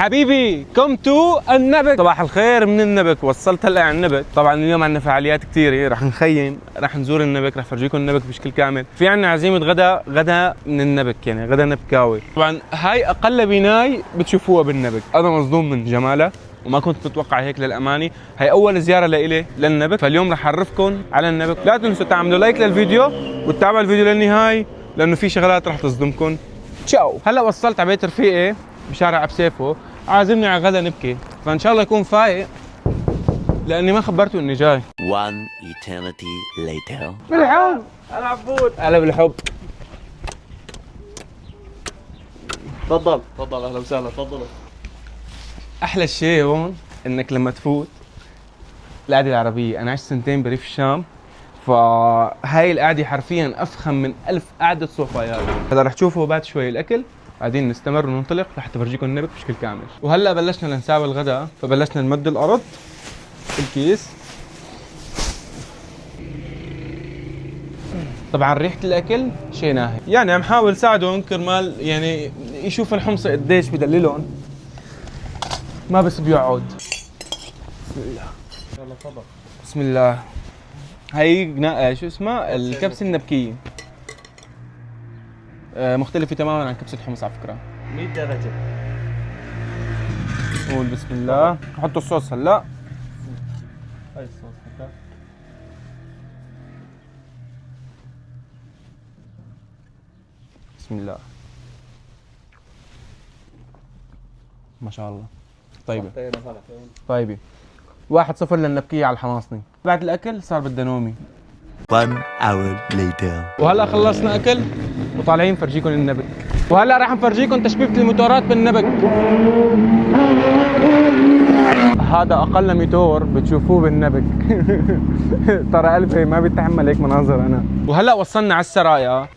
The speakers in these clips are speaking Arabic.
حبيبي كم تو النبك. صباح الخير من النبك. وصلت هلا على النبك. طبعا اليوم عندنا فعاليات كثيره، رح نخيم، رح نزور النبك، رح فرجيكم النبك بشكل كامل. في عندنا عزيمه غدا من النبك، يعني غدا نبكاوي. طبعا هاي اقل بناي بتشوفوها بالنبك. انا مصدوم من جمالها وما كنت متوقع هيك للامانه. هي اول زياره لإلي للنبك، فاليوم رح اعرفكم على النبك. لا تنسوا تعملوا لايك للفيديو وتتابعوا الفيديو للنهايه لانه في شغلات رح تصدمكم. تشاو. هلا وصلت على بيت رفيقي بشارع ابسيفو، عازمني على غدا نبكي، فان شاء الله يكون فايق لاني ما خبرته اني جاي. One eternity later. بالحب انا عبود. هلا بالحب. تفضل اهلا وسهلا. تفضلوا. احلى شيء هون انك لما تفوت القعده العربيه. انا عشت سنتين بريف الشام، فهاي القعده حرفيا افخم من 1000 قعده صوفيات. هلا رح تشوفوا بعد شوي الاكل، بعدين نستمر وننطلق لحتى فرجيكم النبك بشكل كامل. وهلا بلشنا نساوي الغداء، فبلشنا نمد الارض الكيس. طبعا ريحه الاكل شيء ناهي، يعني عم حاول ساعدهم كرمال يعني يشوف الحمص قديش بدللهم، ما بس بيقعد. بسم الله. يلا تفضل. بسم الله. هي شو اسمها؟ الكبسه النبكيه. مختلفه تماما عن كبسه الحمص على فكره. 100 درجة. قول بسم الله. نحط الصوص هلا. هاي الصوص حكا. بسم الله. ما شاء الله. طيبه طيبه. 1-0 للنبكيه على الحماصني. بعد الاكل صار بدنا نومي. 1 hour later. وهلا خلصنا اكل وطالعين فرجيكم النبك. وهلا راح نفرجيكم تشبيبة الموتورات بالنبك. هذا اقل موتور بتشوفوه بالنبك. ترى قلبي ما بيتحمل هيك مناظر انا. وهلا وصلنا على السرايا.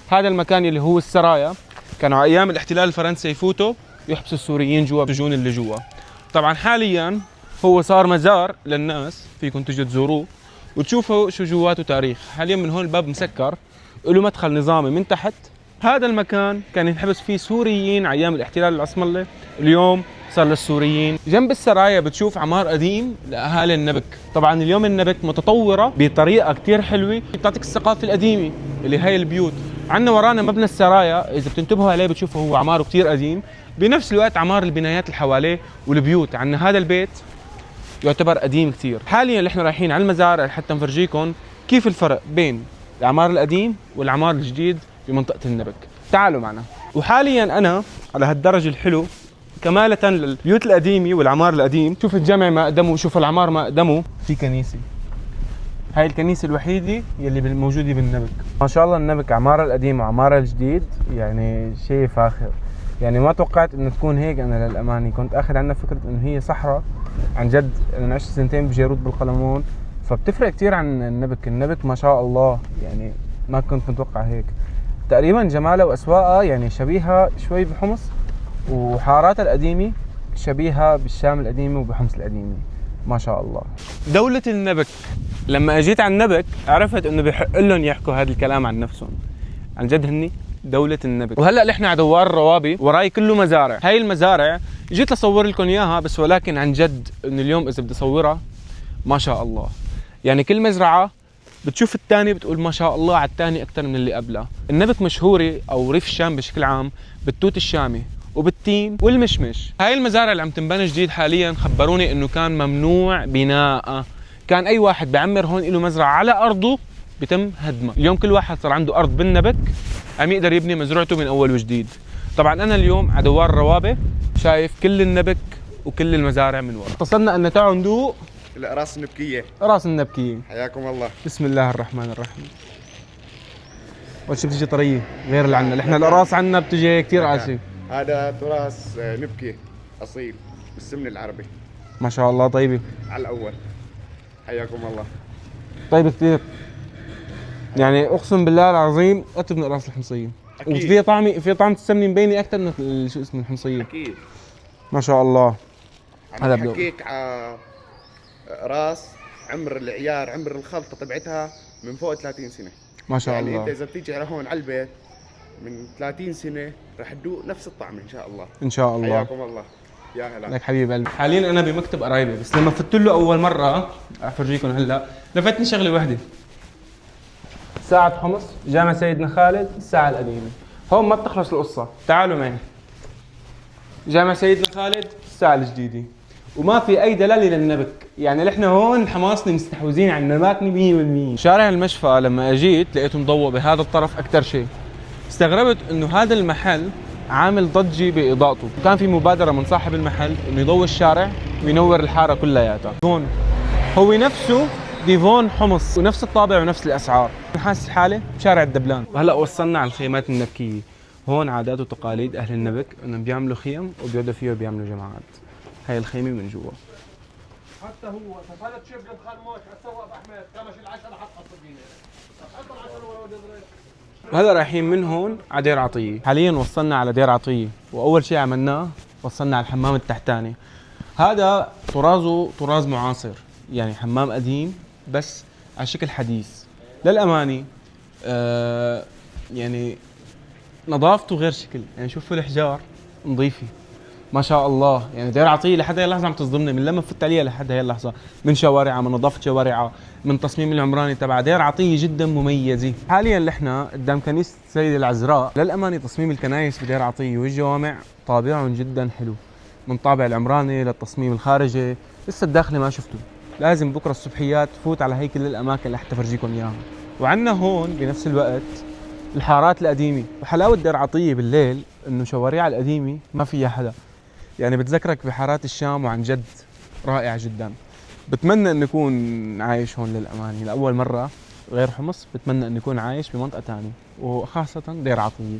هذا المكان اللي هو السرايا، كانوا ايام الاحتلال الفرنسي يفوتوا يحبسوا السوريين جوا السجون اللي جوا. طبعا حاليا هو صار مزار للناس، فيكم تجوا تزوروه وتشوفوا شو جواته تاريخ. حاليا من هون الباب مسكر، له مدخل نظامي من تحت. هذا المكان كان ينحبس فيه سوريين ايام الاحتلال العثماني، اليوم صار للسوريين. جنب السرايا بتشوف عمار قديم لاهالي النبك. طبعا اليوم النبك متطوره بطريقه كثير حلوه، بتعطيك الثقافه القديمه اللي هي البيوت. عندنا ورانا مبنى السرايا، اذا بتنتبهوا عليه بتشوفوا هو عماره كثير قديم، بنفس الوقت عمار البنايات اللي حواليه والبيوت. عندنا هذا البيت يعتبر قديم كثير. حاليا احنا رايحين على المزارع حتى نفرجيكم كيف الفرق بين العمار القديم والعمار الجديد بمنطقة النبك. تعالوا معنا. وحاليا انا على هالدرج الحلو كمالة للبيوت القديمة والعمار القديم. شوف الجامع ما قدمه وشوف العمار ما قدمه. في كنيسة، هاي الكنيسة الوحيدة يلي موجودة بالنبك. ما شاء الله النبك عمارة القديم وعمارة الجديد يعني شيء فاخر. يعني ما توقعت انه تكون هيك. انا للامانه كنت اخذ عنها فكره انه هي صحراء. عن جد انا عشت سنتين بجيروت بالقلمون، فبتفرق كثير عن النبك. النبك ما شاء الله يعني ما كنت متوقع هيك. تقريبا جمالها واسواقها يعني شبيهه شوي بحمص، وحاراتها القديمه شبيهه بالشام القديمه وبحمص القديمه. ما شاء الله. دولة النبك، لما اجيت على النبك عرفت انه بحق لهم يحكوا هذا الكلام عن نفسهم. عن جد هني دولة النبك. وهلا نحن على دوار الروابي، وراي كله مزارع. هاي المزارع جيت اصور لكم اياها بس، ولكن عن جد انه اليوم اذا بدي اصورها ما شاء الله. يعني كل مزرعة بتشوف الثاني بتقول ما شاء الله على الثاني اكثر من اللي قبلها. النبك مشهورة او ريف الشام بشكل عام بالتوت الشامي وبالتين والمشمش. هاي المزارع اللي عم تنبنى جديد حاليا خبروني انه كان ممنوع بناء. كان اي واحد بيعمر هون له مزرعة على ارضه بيتم هدمها. اليوم كل واحد صار عنده ارض بالنبك عم يقدر يبني مزرعته من اول وجديد. طبعا انا اليوم على دوار الروابه شايف كل النبك وكل المزارع من ورا. اتصلنا ان تعالوا ندوق راس النبكية. راس النبكية. حياكم الله. بسم الله الرحمن الرحيم. اول شيء بتجي طريه غير اللي عندنا. احنا القراص عندنا بتجي كثير قاسي. هذا تراث نبكي اصيل بالسمن العربي. ما شاء الله. طيبه على الاول. حياكم الله. طيبه كثير. يعني اقسم بالله العظيم اطيب من القراص الحمصيه. وفي طعم السمنه مبينه اكثر من شو اسمه الحمصيه. اكيد. ما شاء الله. هذا بحكيك على راس عمر العيار، عمر الخلطه تبعتها من فوق 30 سنه. ما شاء يعني الله. انت اذا بتيجي على هون على البيت من 30 سنة رح تدوق نفس الطعم إن شاء الله. ان شاء الله. حياكم الله. يا هلا. لك حبيب قلبي. حاليا انا بمكتب قرايبي، بس لما فت له اول مره افرجيكم هلا لفتني شغله وحده. ساعة حمص جامع سيدنا خالد الساعة القديمة. هون ما بتخلص القصة، تعالوا معي. جامع سيدنا خالد الساعة الجديدة. وما في أي دلالة للنبك، يعني نحن هون حماصنا مستحوذين على النباتني 100%. شارع المشفى لما أجيت لقيته مضوء بهذا الطرف أكثر شيء. استغربت إنه هذا المحل عامل ضجة بإضاءته، وكان في مبادرة من صاحب المحل إنه يضوي الشارع وينور الحارة كلياتها. هون هو نفسه ديفون حمص ونفس الطابع ونفس الاسعار. حاسس حالي بشارع الدبلان. وهلا وصلنا على الخيمات النبكيه. هون عادات وتقاليد اهل النبك انهم بيعملوا خيم وبيقعدوا فيها وبيعملوا جماعات. هاي الخيمه من جوا. حتى هو هذا تشيب الخرموش سوى باحمد كمش العشرة حط الصدينه حط العشرة ولو وهلا رايحين من هون على دير عطيه. حاليا وصلنا على دير عطيه، واول شيء عملناه وصلنا على الحمام التحتاني. هذا طرازه طراز معاصر، يعني حمام قديم بس على شكل حديث. للأمانة يعني نظافته غير شكل، يعني شوفوا الحجار نظيفة ما شاء الله. يعني دير عطية لحد هي اللحظة عم تصدمني من لما فت عليها لحد هي اللحظة، من شوارعها، من نظافة شوارعها، من تصميم العمراني تبع دير عطية جدا مميزة. حاليا نحن قدام كنيسة السيدة العذراء. للأمانة تصميم الكنائس بدير عطية والجوامع طابعهم جدا حلو، من طابع العمراني للتصميم الخارجي. لسه الداخلي ما شفته، لازم بكره الصبحيات فوت على هي كل الاماكن اللي حتى افرجيكم اياها. وعندنا هون بنفس الوقت الحارات القديمه. وحلاوه دير عطيه بالليل انه شوارعها القديمه ما فيها حدا، يعني بتذكرك بحارات الشام، وعن جد رائع جدا. بتمنى اني اكون عايش هون للامانه لاول مره غير حمص. بتمنى اني اكون عايش بمنطقه ثانيه، وخاصه دير عطيه.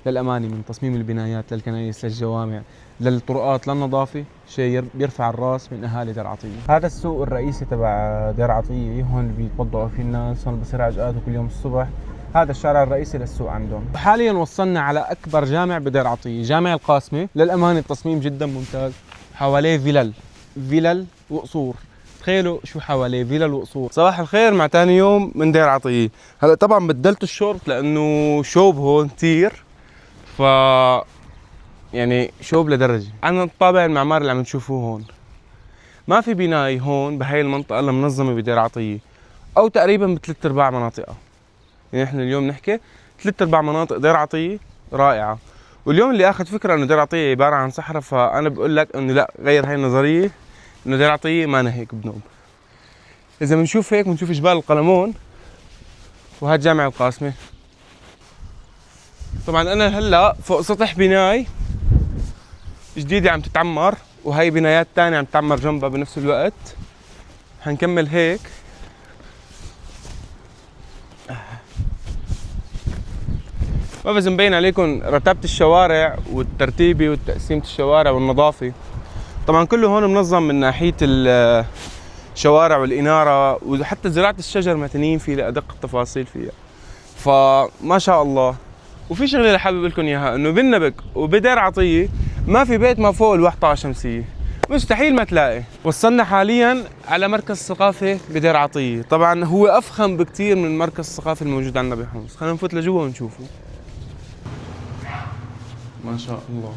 للامانه من تصميم البنايات للكنائس للجوامع للطرقات للنظافه شيء بيرفع الراس من اهالي دير عطيه. هذا السوق الرئيسي تبع دير عطيه، هون بيتوضعوا فيه الناس، هون بصير عجقات كل يوم الصبح. هذا الشارع الرئيسي للسوق عندهم. حاليا وصلنا على اكبر جامع بدير عطيه، جامع القاسمه. للامانه التصميم جدا ممتاز، حواليه فيلل وقصور. تخيلوا شو حواليه فيلل وقصور. صباح الخير مع ثاني يوم من دير عطيه. هلا طبعا بدلت الشورت لانه شوب هون كثير، ف يعني شوب لدرجه. عندنا الطابع المعماري اللي عم تشوفوه هون. ما في بناي هون بهاي المنطقه الا منظمه بدير عطيه، او تقريبا بثلاث ارباع مناطقها. يعني احنا اليوم نحكي ثلاث ارباع مناطق دير عطيه رائعه. واليوم اللي اخذ فكره انه دير عطيه عباره عن صحراء، فانا بقول لك انه لا، غير هاي النظريه، انه دير عطيه ما هيك بنوب. اذا بنشوف هيك بنشوف جبال القلمون، وهذا جامع القاسمه. طبعا انا هلا فوق سطح بناي جديده عم تتعمر، وهي بنايات ثانيه عم تتعمر جنبها بنفس الوقت. حنكمل هيك. ما بس مبين عليكم رتابة الشوارع والترتيبة وتقسيمة الشوارع والنظافة. طبعا كله هون منظم من ناحية الشوارع والإنارة، وحتى زراعة الشجر معتنيين فيه لأدق التفاصيل فيها، فما شاء الله. وفي شغله اللي حابب لكم اياها، انه بالنبك وبدير عطيه ما في بيت ما فوق الواحطة شمسيه، مستحيل ما تلاقي. وصلنا حاليا على مركز ثقافي بدير عطيه. طبعا هو افخم بكثير من المركز الثقافي الموجود عندنا بحمص. خلينا نفوت لجوا ونشوفه. ما شاء الله.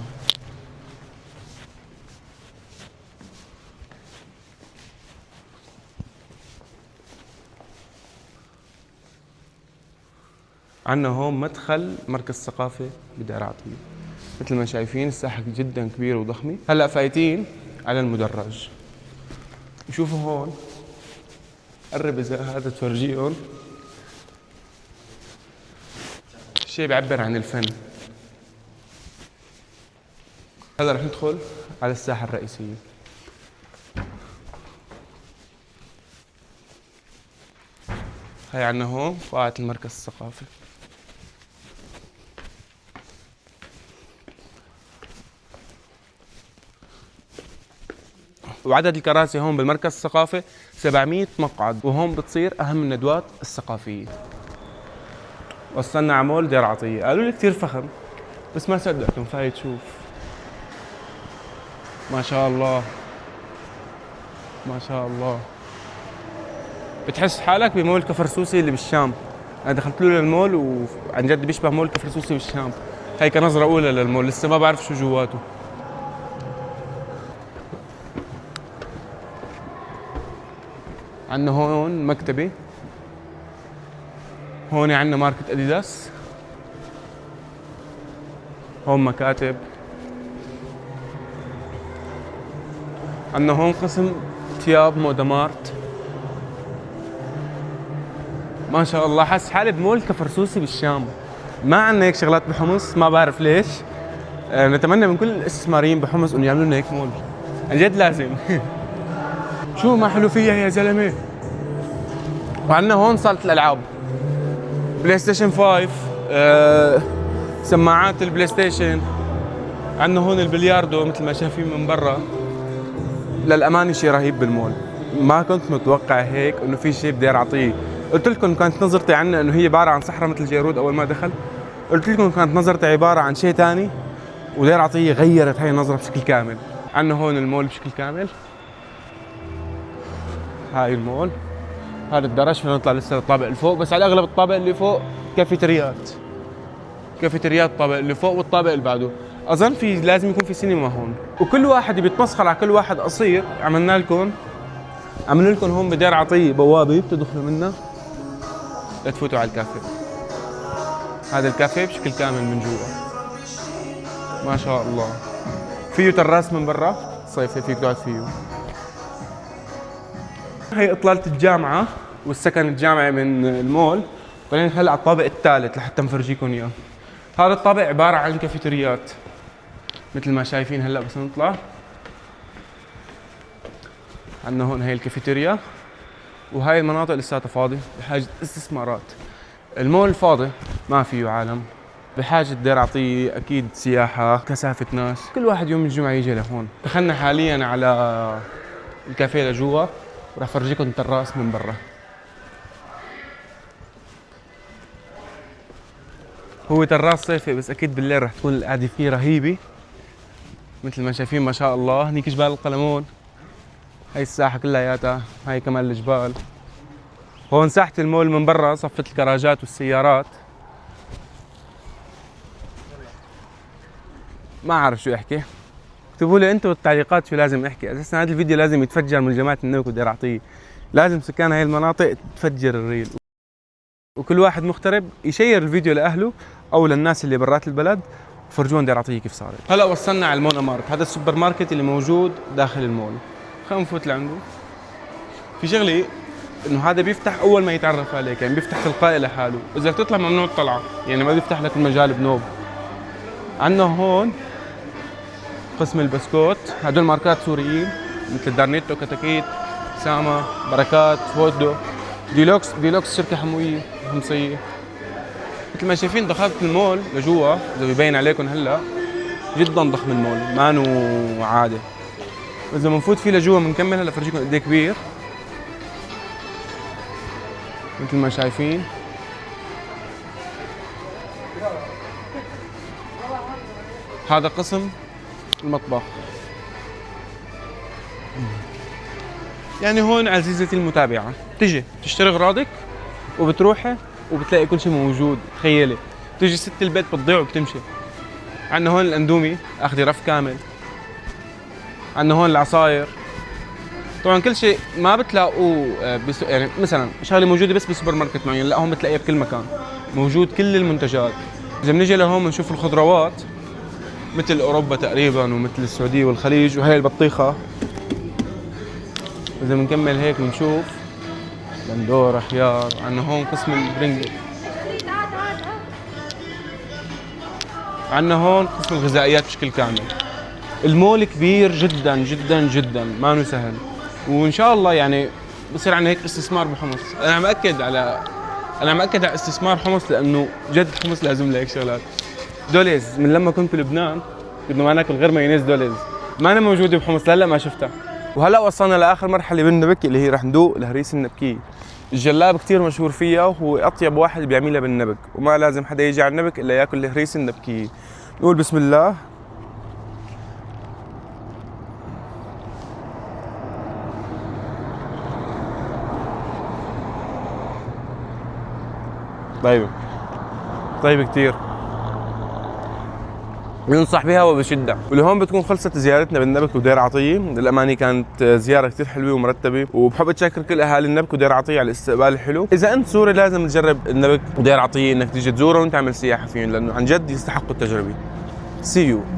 عندنا هون مدخل مركز ثقافي بدير عطيه. مثل ما شايفين الساحة جدا كبيرة وضخمة. هلا فايتين على المدرج. شوفوا هون، قرب اذا هذا تفرجيهم شيء بيعبر عن الفن. هلا رح ندخل على الساحة الرئيسية. هي عندنا هون قاعة المركز الثقافي. وعدد الكراسي هون بالمركز الثقافي 700 مقعد، وهون بتصير أهم الندوات الثقافية. وصلنا على مول دير عطية. قالوا لي كثير فخم، بس ما صدقتهم. فايت شوف، ما شاء الله ما شاء الله. بتحس حالك بمول كفرسوسي اللي بالشام. انا دخلت له للمول وعن جد بيشبه مول كفر سوسي بالشام. هي كنظره اولى للمول، لسه ما بعرف شو جواته. عندنا هون مكتبه، هون عندنا ماركة اديداس، هون مكاتب، عندنا هون قسم ثياب مودمارت. ما شاء الله حس حالي بمول كفر سوسي بالشام. ما عندنا هيك شغلات بحمص، ما بعرف ليش. نتمنى من كل الاستثماريين بحمص انه يعملوا لنا هيك مول، عن جد لازم. شو ما حلو فيها يا زلمه. وعندنا هون صالة الالعاب، بلاي ستيشن 5، سماعات البلاي ستيشن. عندنا هون البلياردو مثل ما شايفين من برا. للامانه شيء رهيب بالمول، ما كنت متوقع هيك انه في شيء بدي اعطيه. قلت لكم كانت نظرتي عنه انه هي عباره عن صحراء مثل جيرود اول ما دخل. قلت لكم كانت نظرتي عباره عن شيء ثاني، ودير عطيه غيرت هاي النظره بشكل كامل. عندنا هون المول بشكل كامل. هاي المول، هذا الدرج فينا نطلع لسه الطابق اللي فوق، بس على الاغلب الطابق اللي فوق كافيتريات. كافيتريات الطابق اللي فوق والطابق اللي بعده. اظن في لازم يكون في سينما هون، وكل واحد بيتمسخر على كل واحد قصير. عملنا لكم هون بدير عطيه بوابه بتدخلوا منها لتفوتوا على الكافيه. هذا الكافيه بشكل كامل من جوا ما شاء الله. فيه تراس من برا صيفي فيك تقعد فيه. هي اطلالة الجامعة والسكن الجامعي من المول. بعدين هلا على الطابق الثالث لحتى نفرجيكم اياه. هذا الطابق عبارة عن كافيتريات مثل ما شايفين. هلا بس نطلع عندنا هون هي الكافيتيريا، وهاي المناطق لساتها فاضية بحاجة استثمارات. المول فاضي ما فيه عالم، بحاجة دير اعطيه اكيد سياحة، كثافة ناس، كل واحد يوم الجمعة يجي لهون. دخلنا حاليا على الكافيه لجوا، وراح افرجيكم التراس من برا. هو تراس صيفي بس اكيد بالليل راح تكون القعدة فيه رهيبة مثل ما شايفين ما شاء الله. هنيك جبال القلمون، هاي الساحة كلياتها، هاي كمان الجبال. هون ساحة المول من برا صفة الكراجات والسيارات. ما أعرف شو أحكي، اكتبوا لي أنتوا بالتعليقات شو لازم أحكي. أساسا هذا الفيديو لازم يتفجر من جماعة النبك ودي أعطيه. لازم سكان هاي المناطق تفجر الريل، وكل واحد مغترب يشير الفيديو لأهله أو للناس اللي برات البلد وفرجون دي أعطيه كيف صارت. هلا وصلنا على المونا مارت، هذا السوبر ماركت اللي موجود داخل المول. خلينا نفوت لعنده. في شغلة انه هذا بيفتح اول ما يتعرف عليك، يعني بيفتح تلقائي لحاله، اذا بتطلع ممنوع الطلعه، يعني ما بيفتح لك المجال بنوب. عندنا هون قسم البسكوت، هدول ماركات سوريين مثل دارنيتو، كتاكيت، ساما، بركات، فودو، ديلوكس شركه حمصيه. مثل ما شايفين دخلت المول لجوا، اذا بيبين عليكم هلا جدا ضخم المول، مانو عادي. واذا بنفوت فيه لجوا بنكمل. هلا فرجيكم قد ايه كبير مثل ما شايفين. هذا قسم المطبخ. يعني هون عزيزتي المتابعة تجي تشتري اغراضك وبتروحي وبتلاقي كل شيء موجود. تخيلي تجي ست البيت بتضيع وبتمشي. عندنا هون الاندومي اخذي رف كامل. عندنا هون العصاير. طبعا كل شيء ما بتلاقوه يعني مثلا شغله موجوده بس بسوبر ماركت معين، لا هون بتلاقيها بكل مكان، موجود كل المنتجات. اذا بنيجي لهون بنشوف الخضروات مثل اوروبا تقريبا ومثل السعوديه والخليج، وهي البطيخه. اذا بنكمل هيك بنشوف بندوره، خيار. عندنا هون قسم البرنج. عندنا هون قسم الغذائيات بشكل كامل. المول كبير جدا جدا جدا، ما سهل. وان شاء الله يعني بصير عندنا هيك استثمار بحمص. انا مأكد على استثمار حمص، لانه جد حمص لازم له هيك شغلات. دوليز من لما كنت بلبنان كنا ما ناكل غير مايونيز دوليز، ما أنا موجوده بحمص لهلا ما شفتها. وهلا وصلنا لاخر مرحله بالنبك اللي هي رح ندوق الهريسه النبكيه. الجلاب كثير مشهور فيها، وهو اطيب واحد بيعملها بالنبك، وما لازم حدا يجي على النبك الا ياكل الهريسه النبكيه. نقول بسم الله. طيبة طيبة كتير، ينصح بها وبشدة. ولهون بتكون خلصت زيارتنا بالنبك ودير عطية. للأمانة كانت زيارة كتير حلوة ومرتبة، وبحب أشكر كل أهالي النبك ودير عطية على الاستقبال الحلو. إذا أنت سوري لازم تجرب النبك ودير عطية، إنك تيجي تزوره وتعمل سياحة فيهم، لأنه عن جد يستحقوا التجربة. See you.